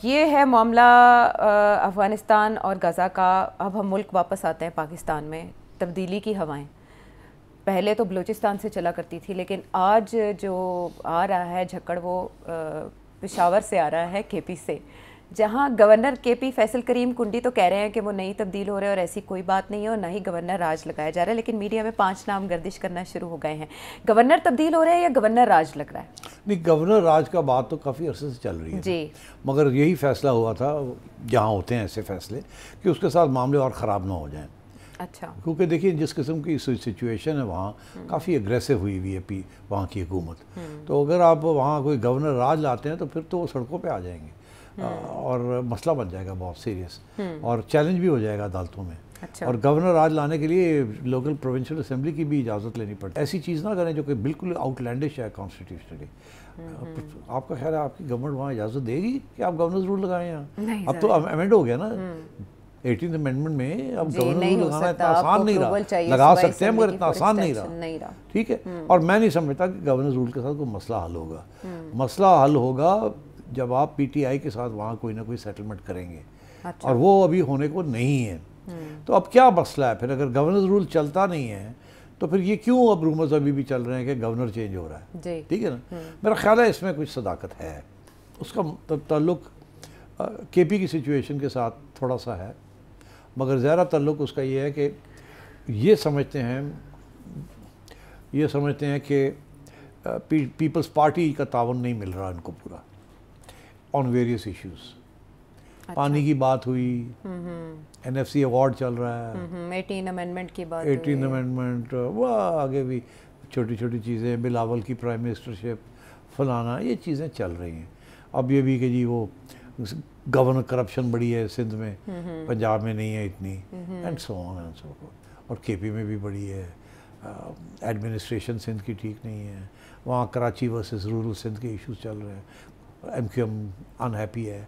یہ ہے معاملہ افغانستان اور غزہ کا۔ اب ہم ملک واپس آتے ہیں پاکستان میں۔ تبدیلی کی ہوائیں پہلے تو بلوچستان سے چلا کرتی تھی، لیکن آج جو آ رہا ہے جھکڑ وہ پشاور سے آ رہا ہے، کے پی سے، جہاں گورنر کے پی فیصل کریم کنڈی تو کہہ رہے ہیں کہ وہ نہیں تبدیل ہو رہے اور ایسی کوئی بات نہیں ہے، اور نہ ہی گورنر راج لگایا جا رہا ہے، لیکن میڈیا میں 5 نام گردش کرنا شروع ہو گئے ہیں۔ گورنر تبدیل ہو رہے ہیں یا گورنر راج لگ رہا ہے؟ نہیں، گورنر راج کا بات تو کافی عرصے سے چل رہی ہے جی، مگر یہی فیصلہ ہوا تھا، جہاں ہوتے ہیں ایسے فیصلے، کہ اس کے ساتھ معاملے اور خراب نہ ہو جائیں۔ اچھا، کیونکہ دیکھیں جس قسم کی سچویشن ہے وہاں کافی اگریسو ہوئی ہوئی ہے وہاں کی حکومت، تو اگر آپ وہاں کوئی گورنر راج لاتے ہیں تو پھر تو وہ سڑکوں پہ آ جائیں گے اور مسئلہ بن جائے گا بہت سیریس، اور چیلنج بھی ہو جائے گا عدالتوں میں۔ اور گورنر راج لانے کے لیے لوکل پروونشل اسمبلی کی بھی اجازت لینی پڑتی ہے۔ ایسی چیز نہ کریں جو کہ بالکل آؤٹ لینڈش ہے کانسٹیٹیوشنلی۔ آپ کا خیال ہے آپ کی گورنمنٹ وہاں اجازت دے گی کہ آپ گورنرز رول لگائیں یہاں؟ اب تو امینڈ ہو گیا نا 18th امینڈمنٹ میں، اب گورنر رول لگانا اتنا آسان نہیں رہا، لگا سکتے ہیں مگر اتنا آسان نہیں رہا، ٹھیک ہے۔ اور میں نہیں سمجھتا کہ گورنر رول کے ساتھ کوئی مسئلہ حل ہوگا۔ مسئلہ حل ہوگا جب آپ پی ٹی آئی کے ساتھ وہاں کوئی نہ کوئی سیٹلمنٹ کریں گے، اور وہ ابھی ہونے کو نہیں ہے۔ تو اب کیا مسئلہ ہے پھر؟ اگر گورنر رول چلتا نہیں ہے تو پھر یہ کیوں اب رومرز ابھی بھی چل رہے ہیں کہ گورنر چینج ہو رہا ہے؟ ٹھیک ہے نا، میرا خیال ہے اس میں کچھ صداقت ہے۔ اس کا تعلق کے پی کی سچویشن کے ساتھ تھوڑا سا ہے، مگر زیادہ تعلق اس کا یہ ہے کہ یہ سمجھتے ہیں کہ پیپلز پارٹی کا تعاون نہیں مل رہا ان کو پورا آن ویریس ایشوز۔ پانی کی بات ہوئی، این ایف سی ایوارڈ چل رہا ہے، 18 امینڈمنٹ کی بات، 18 امینڈمنٹ، وہ آگے بھی چھوٹی چھوٹی چیزیں، بلاول کی پرائم منسٹرشپ، فلانا، یہ چیزیں چل رہی ہیں۔ اب یہ بھی کہ جی وہ گورنر کرپشن بڑی ہے سندھ میں، پنجاب میں نہیں ہے اتنی، and so on and so forth. اور کے پی میں بھی بڑی ہے، ایڈمنسٹریشن سندھ کی ٹھیک نہیں ہے، وہاں کراچی ورسز رورل سندھ کے ایشوز چل رہے ہیں، ایم کیو ایم انہیپی ہے،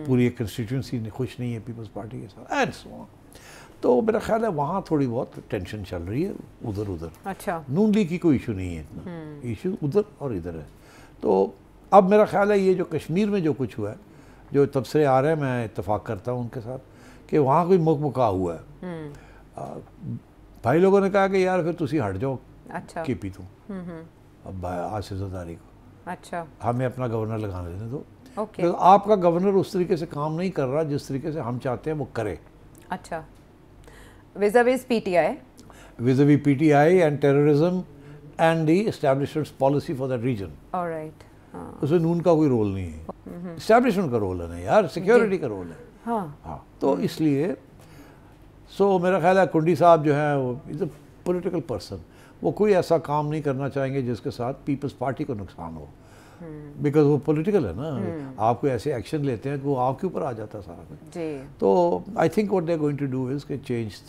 پوری ایک کنسٹیٹیوئنسی خوش نہیں ہے پیپلز پارٹی کے ساتھ، اینڈ سو آن۔ تو میرا خیال ہے وہاں تھوڑی بہت ٹینشن چل رہی ہے ادھر۔ اچھا، نون لیگ کی کوئی ایشو نہیں ہے اتنا، ایشو ادھر اور ادھر ہے۔ تو اب میرا خیال ہے یہ جو کشمیر میں جو کچھ ہوا ہے، جو تبصرے آ رہے ہیں، میں اتفاق کرتا ہوں ان کے ساتھ کہ وہاں کوئی مکا ہوا ہے۔ بھائی لوگوں نے کہا کہ یار پھر تسی ہٹ جاؤ کے پی تو، اب آصف زرداری کو، اچھا، ہمیں اپنا گورنر لگانے دیں تو آپ کا گورنر اس طریقے سے کام نہیں کر رہا جس طریقے سے ہم چاہتے ہیں وہ کرے۔ اچھا، vis-a-vis P T I, vis-a-vis P T I and terrorism and the establishment policy for that region, alright, اس میں نون کا کوئی رول نہیں ہے، اسٹیبلشمنٹ کا رول ہے نا یار، سیکیورٹی کا رول ہے۔ ہاں، تو اس لیے میرا خیال ہے کنڈی صاحب جو ہیں وہ از اے پولیٹیکل پرسن، وہ کوئی ایسا کام نہیں کرنا چاہیں گے جس کے ساتھ پیپلز پارٹی کو نقصان ہو، بیکاز وہ پولیٹیکل ہے نا، آپ کوئی ایسے ایکشن لیتے ہیں کہ وہ آپ کے اوپر آ جاتا ہے سارا کچھ۔ تو I think what they are going to do is کہ چینج،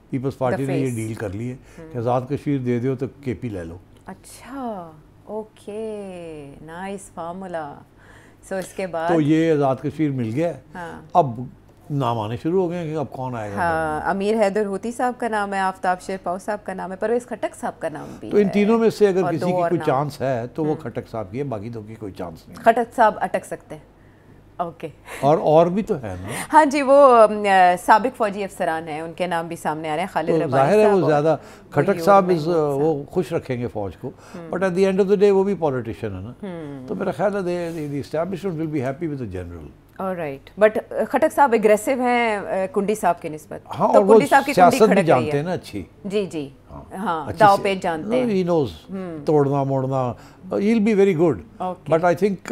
پیپلز پارٹی نے یہ ڈیل کر لی ہے کہ آزاد کشمیر دے دیو تو کے پی لے لو۔ اچھا، اوکے، نائس فارمولا۔ سو اس کے بعد تو یہ آزاد کشمیر مل گیا ہے، اب نام آنے شروع ہو گئے ہیں کہ اب کون آئے گا۔ ہاں، امیر حیدر ہوتی صاحب کا نام ہے، آفتاب شیرپاؤ صاحب کا نام ہے، پرویز خٹک صاحب کا نام بھی ہے۔ تو ان تینوں میں سے اگر کسی کی کوئی چانس ہے تو وہ خٹک صاحب کی ہے، باقی دو کی کوئی چانس نہیں۔ خٹک صاحب اٹک سکتے ہیں، اوکے۔ اور بھی تو ہے نا، ہاں جی، وہ سابق فوجی افسران ہیں، ان کے نام بھی سامنے آ رہے ہیں، خالد رباعی صاحب، ظاہر ہے وہ زیادہ خٹک صاحب وہ خوش رکھیں گے فوج کو، but at the end of the day وہ بھی پولیٹیشین ہے نا، تو میرا خیال ہے the establishment will be happy with the general. Alright, but Khattak صاحب اگریسو ہیں کنڈی صاحب کے نسبت، ہاں، تو اور وہ کنڈی صاحب کی کنڈی سیاست بھی کھڑک جانتے رہی ہیں نا ہے، اچھی، جی جی، ہاں، داؤ پیچ جانتے ہیں، ہی نوز توڑنا موڑنا، he will be very good, but I think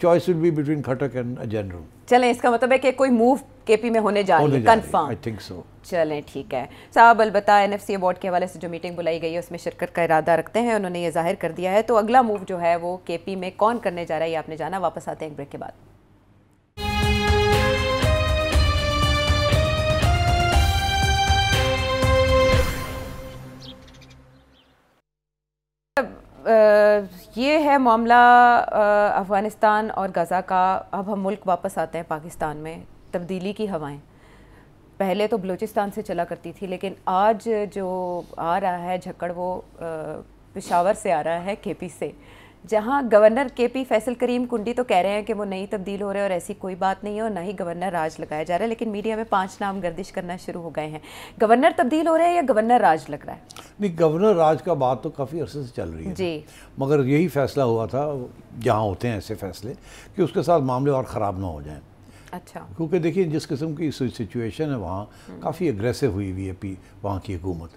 choice will be between Khattak and general. چلیں، اس کا مطلب ہے کہ کوئی موو کے پی میں ہونے جا رہی ہے، کنفرم، آئی تھنک سو۔ چلیں ٹھیک ہے صاحب، البتہ این ایف سی ایوارڈ کے حوالے سے جو میٹنگ بلائی گئی ہے اس میں شرکت کا ارادہ رکھتے ہیں، انہوں نے یہ ظاہر کر دیا ہے، تو اگلا موو جو ہے وہ کے پی میں کون کرنے جا رہا ہے یہ آپ نے جانا۔ واپس آتے ہیں ایک بریک کے بعد۔ یہ ہے معاملہ افغانستان اور غزہ کا۔ اب ہم ملک واپس آتے ہیں پاکستان میں۔ تبدیلی کی ہوائیں پہلے تو بلوچستان سے چلا کرتی تھی، لیکن آج جو آ رہا ہے جھکڑ وہ پشاور سے آ رہا ہے، کے پی سے، جہاں گورنر کے پی فیصل کریم کنڈی تو کہہ رہے ہیں کہ وہ نہیں تبدیل ہو رہے اور ایسی کوئی بات نہیں ہے اور نہ ہی گورنر راج لگایا جا رہا ہے، لیکن میڈیا میں 5 نام گردش کرنا شروع ہو گئے ہیں. گورنر تبدیل ہو رہے ہیں یا گورنر راج لگ رہا ہے؟ نہیں، گورنر راج کا بات تو کافی عرصے سے چل رہی ہے جی، مگر یہی فیصلہ ہوا تھا، جہاں ہوتے ہیں ایسے فیصلے، کہ اس کے ساتھ معاملے اور خراب نہ ہو جائیں. اچھا. کیونکہ دیکھیے جس قسم کی سچویشن ہے وہاں کافی اگریسو ہوئی ہوئی ہے وہاں کی حکومت.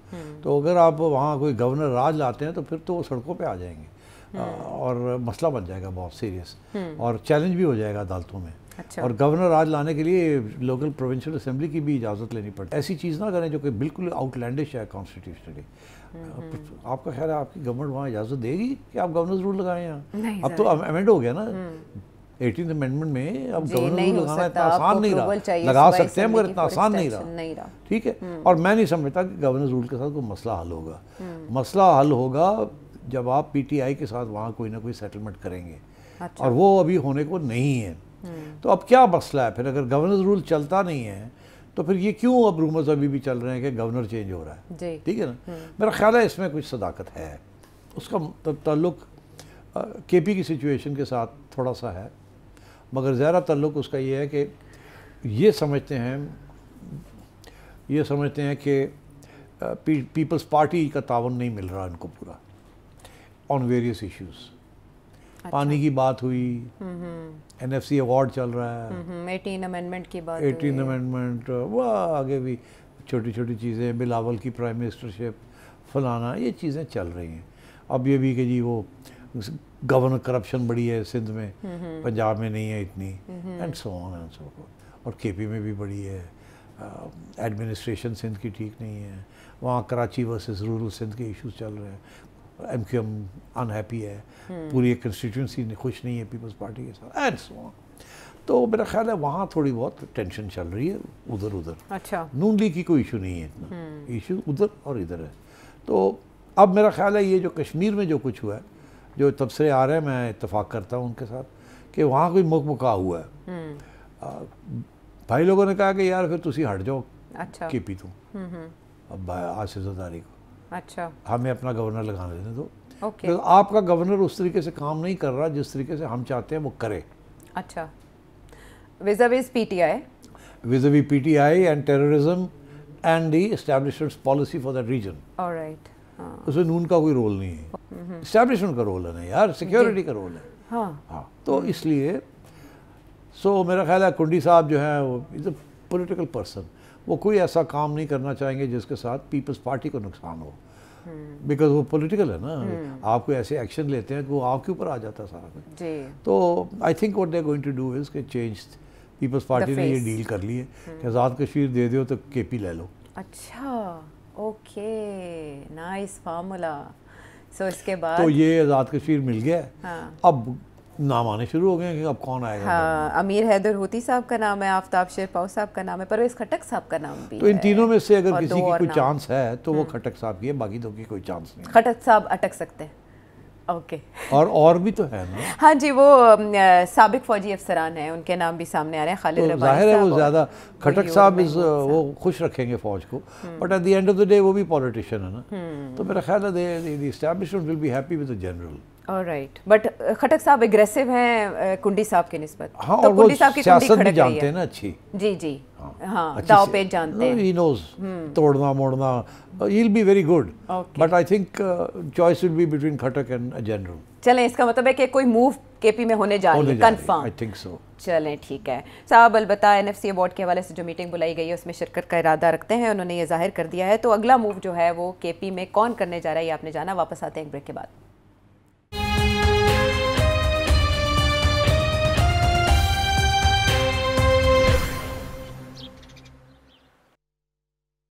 تو اگر آپ وہاں کوئی گورنر راج لاتے ہیں تو پھر تو وہ سڑکوں پہ آ جائیں گے اور مسئلہ بن جائے گا بہت سیریس، اور چیلنج بھی ہو جائے گا عدالتوں میں. اور گورنر راج لانے کے لیے لوکل پروونشل اسمبلی کی بھی اجازت لینی پڑتی ہے. ایسی چیز نہ کریں جو کہ بالکل آؤٹ لینڈش ہے کانسٹیٹیوشنلی. آپ کا خیال ہے آپ کی گورنمنٹ وہاں اجازت دے گی کہ آپ گورنرز رول لگائیں یہاں؟ اب تو امینڈ ہو گیا نا 18th امینڈمنٹ میں، اب گورنر رول لگانا اتنا آسان نہیں رہا. لگا سکتے ہیں مگر اتنا آسان نہیں رہا. ٹھیک ہے، اور میں نہیں سمجھتا کہ گورنر رول کے ساتھ کوئی مسئلہ حل ہوگا. مسئلہ حل ہوگا جب آپ پی ٹی آئی کے ساتھ وہاں کوئی نہ کوئی سیٹلمنٹ کریں گے، اور وہ ابھی ہونے کو نہیں ہے. تو اب کیا مسئلہ ہے پھر؟ اگر گورنر رول چلتا نہیں ہے تو پھر یہ کیوں اب رومرز ابھی بھی چل رہے ہیں کہ گورنر چینج ہو رہا ہے؟ ٹھیک ہے نا. میرا خیال ہے اس میں کچھ صداقت ہے. اس کا تعلق کے پی کی سچویشن کے ساتھ تھوڑا سا ہے، مگر زیادہ تعلق اس کا یہ ہے کہ یہ سمجھتے ہیں کہ پیپلز پارٹی کا تعاون نہیں مل رہا ان کو پورا آن ویریس ایشوز. پانی کی بات ہوئی، این ایف سی ایوارڈ چل رہا ہے، 18 امینڈمنٹ کی بات، 18 امینڈمنٹ، وہ آگے بھی چھوٹی چھوٹی چیزیں، بلاول کی پرائم منسٹرشپ فلانا، یہ چیزیں چل رہی ہیں. اب یہ بھی کہ جی وہ گورنر کرپشن بڑی ہے سندھ میں، پنجاب میں نہیں ہے اتنی، and so on and so forth. اور کے پی میں بھی بڑی ہے. ایڈمنسٹریشن سندھ کی ٹھیک نہیں ہے، وہاں کراچی ورسز رورل سندھ کے ایشوز چل رہے ہیں. ایم کیو ایم انہیپی ہے، پوری ایک کنسٹیٹوئنسی خوش نہیں ہے پیپلز پارٹی کے ساتھ، اینڈ سو آن. تو میرا خیال ہے وہاں تھوڑی بہت ٹینشن چل رہی ہے ادھر. اچھا، نون لیگ کی کوئی ایشو نہیں ہے اتنا، ایشو ادھر اور ادھر ہے. تو اب میرا خیال ہے یہ جو کشمیر میں جو کچھ ہوا ہے، جو تبصرے آ رہے ہیں، میں اتفاق کرتا ہوں ان کے ساتھ کہ وہاں کوئی مکا ہوا ہے. بھائی لوگوں نے کہا کہ یار پھر تسی ہٹ جاؤ کے پی تو اب آصف زرداری کو، اچھا ہمیں اپنا گورنر لگانے دینے دو. آپ کا گورنر اس طریقے سے کام نہیں کر رہا جس طریقے سے ہم چاہتے ہیں وہ کرے. اچھا، vis-a-vis P T I, vis-a-vis P T I and terrorism and the establishment policy for that region. Alright. اس میں نون کا کوئی رول نہیں ہے، اسٹیبلشمنٹ کا رول ہے نا یار، سیکیورٹی کا رول ہے. ہاں، تو اس لیے میرا خیال ہے کنڈی صاحب جو ہیں وہ از اے پولیٹیکل پرسن، وہ کوئی ایسا کام نہیں کرنا چاہیں گے جس کے ساتھ پیپلز پارٹی کو نقصان ہو، بیکاز وہ پولیٹیکل ہے نا. آپ کوئی ایسے ایکشن لیتے ہیں کہ وہ آپ کے اوپر آ جاتا ہے سارا کچھ. تو I think what they are going to do is کہ چینج. پیپلز پارٹی نے یہ ڈیل کر لی ہے کہ آزاد کشمیر دے دو تو کے پی لے لو. اچھا، اوکے، نائس فارمولا. سو اس کے بعد تو یہ آزاد کشمیر مل گیا ہے. اب نام آنے شروع ہو گئے ہیں کہ اب کون آئے گا. ہاں، امیر حیدر ہوتی صاحب کا نام ہے، آفتاب شیرپاؤ صاحب کا نام ہے، پرویز خٹک صاحب کا نام بھی. تو ان تینوں میں سے اگر کسی کی کوئی چانس ہے تو وہ خٹک صاحب کی ہے، باقی دو کی کوئی چانس نہیں. خٹک صاحب اٹک سکتے ہیں. اوکے. اور بھی تو ہے نا. ہاں جی، وہ سابق فوجی افسران ہیں، ان کے نام بھی سامنے آ رہے ہیں. خالد ربانی ظاہر ہے وہ زیادہ کھٹک صاحب وہ خوش رکھیں گے فوج کو، but at the end of the day وہ بھی پولیٹیشین ہے نا. تو میرا خیال ہے the establishment will be happy with the general. Alright, but Khattak صاحب اگریسو ہیں کنڈی صاحب کے نسبت. ہاں، اور وہ سیاست بھی جانتے ہیں نا اچھی. جی جی، ہاں، داؤ پیچ جانتے ہیں. ہی نوز توڑنا موڑنا. He will be very good, but I think choice will be between Khattak and general. چلیں، اس کا مطلب ہے کہ کوئی موو کے پی میں ہونے جا رہی ہے کنفرم. I think so. چلیں ٹھیک ہے صاحب. البتہ این ایف سی ایوارڈ کے حوالے سے جو میٹنگ بلائی گئی ہے اس میں شرکت کا ارادہ رکھتے ہیں، انہوں نے یہ ظاہر کر دیا ہے. تو اگلا موو جو ہے وہ کے پی میں کون کرنے جا رہا ہے یہ آپ نے جانا. واپس آتے ہیں ایک بریک کے بعد.